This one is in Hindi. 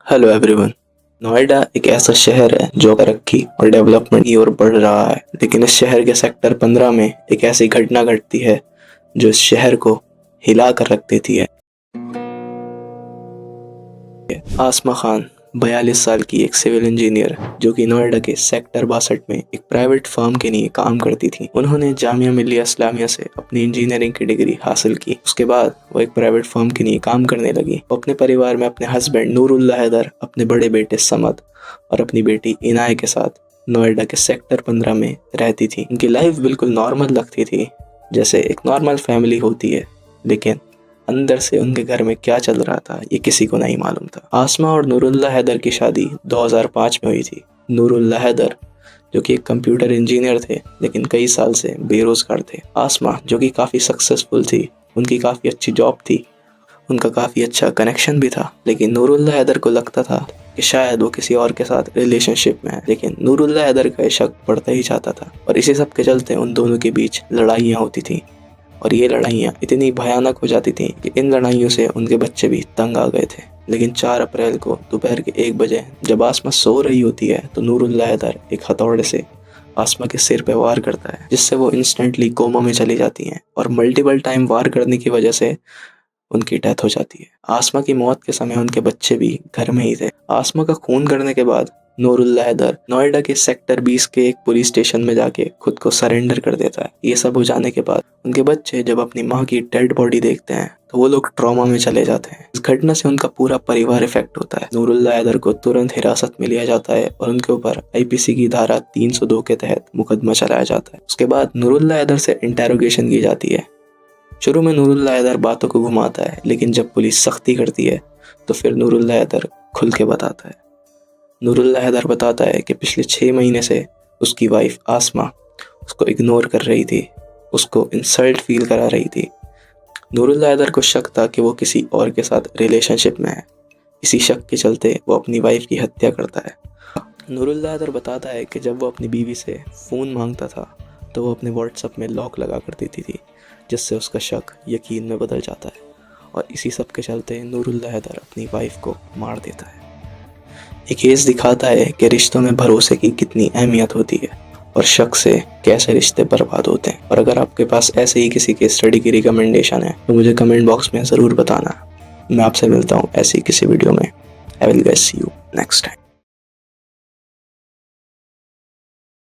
Hello everyone. नोएडा एक ऐसा शहर है जो तरक्की और डेवलपमेंट की ओर बढ़ रहा है, लेकिन इस शहर के सेक्टर 15 में एक ऐसी घटना घटती है जो इस शहर को हिला कर रख देती है। आसमा खान 42 साल की एक सिविल इंजीनियर जो कि नोएडा के सेक्टर 62 में एक प्राइवेट फर्म के लिए काम करती थी। उन्होंने जामिया मिलिया इस्लामिया से अपनी इंजीनियरिंग की डिग्री हासिल की। उसके बाद वो एक प्राइवेट फर्म के लिए काम करने लगी। वो अपने परिवार में अपने हस्बैंड नूरुल्लाह हैदर, अपने बड़े बेटे समद और अपनी बेटी इनाय के साथ नोएडा के सेक्टर 15 में रहती थी। उनकी लाइफ बिल्कुल नॉर्मल लगती थी, जैसे एक नॉर्मल फैमिली होती है, लेकिन अंदर से उनके घर में क्या चल रहा था ये किसी को नहीं मालूम था। आसमा और नूरुल्लाह हैदर की शादी 2005 में हुई थी। नूरुल्लाह हैदर जो कि एक कंप्यूटर इंजीनियर थे, लेकिन कई साल से बेरोजगार थे। आसमा जो कि काफ़ी सक्सेसफुल थी, उनकी काफ़ी अच्छी जॉब थी, उनका काफ़ी अच्छा कनेक्शन भी था, लेकिन नूरुल्लाह हैदर को लगता था कि शायद वो किसी और के साथ रिलेशनशिप में है। लेकिन नूरुल्लाह हैदर का शक बढ़ता ही जाता था और इसी सब के चलते उन दोनों के बीच लड़ाइयाँ होती थी। और ये लड़ाइयाँ इतनी भयानक हो जाती थीं कि इन लड़ाइयों से उनके बच्चे भी तंग आ गए थे। लेकिन 4 अप्रैल को दोपहर के 1 बजे जब आसमा सो रही होती है तो नूरुल्लाह हैदर एक हथौड़े से आसमा के सिर पे वार करता है, जिससे वो इंस्टेंटली कोमा में चली जाती हैं और मल्टीपल टाइम वार करने की वजह से उनकी डेथ हो जाती है। आसमा की मौत के समय उनके बच्चे भी घर में ही थे। आसमा का खून करने के बाद नूरुल्लाह हैदर नोएडा के सेक्टर 20 के एक पुलिस स्टेशन में जाके खुद को सरेंडर कर देता है। ये सब हो जाने के बाद उनके बच्चे जब अपनी माँ की डेड बॉडी देखते हैं तो वो लोग ट्रॉमा में चले जाते हैं। इस घटना से उनका पूरा परिवार इफेक्ट होता है। नूरुल्लाह हैदर को तुरंत हिरासत में लिया जाता है और उनके ऊपर आईपीसी की धारा 302 के तहत मुकदमा चलाया जाता है। उसके बाद नूरुल्लाह हैदर से इंटेरोगेशन की जाती है। शुरू में नूरुल्लाह हैदर बातों को घुमाता है, लेकिन जब पुलिस सख्ती करती है तो फिर नूरुल्लाह हैदर खुल के बताता है। नूरुल्लाह हैदर बताता है कि पिछले 6 महीने से उसकी वाइफ आसमा उसको इग्नोर कर रही थी, उसको इंसल्ट फील करा रही थी। नूरुल्लाह हैदर को शक था कि वो किसी और के साथ रिलेशनशिप में है। इसी शक के चलते वो अपनी वाइफ की हत्या करता है। नूरुल्लाह हैदर बताता है कि जब वो अपनी बीवी से फ़ोन मांगता था तो वो अपने व्हाट्सएप में लॉक लगा कर देती थी, जिससे उसका शक यकीन में बदल जाता है और इसी सब के चलते नूरुल्लाह हैदर अपनी वाइफ को मार देता है। ये केस दिखाता है कि रिश्तों में भरोसे की कितनी अहमियत होती है और शक से कैसे रिश्ते बर्बाद होते हैं। और अगर आपके पास ऐसे ही किसी केस स्टडी की रिकमेंडेशन है तो मुझे कमेंट बॉक्स में ज़रूर बताना। मैं आपसे मिलता हूँ ऐसी किसी वीडियो में। I will guess you next time.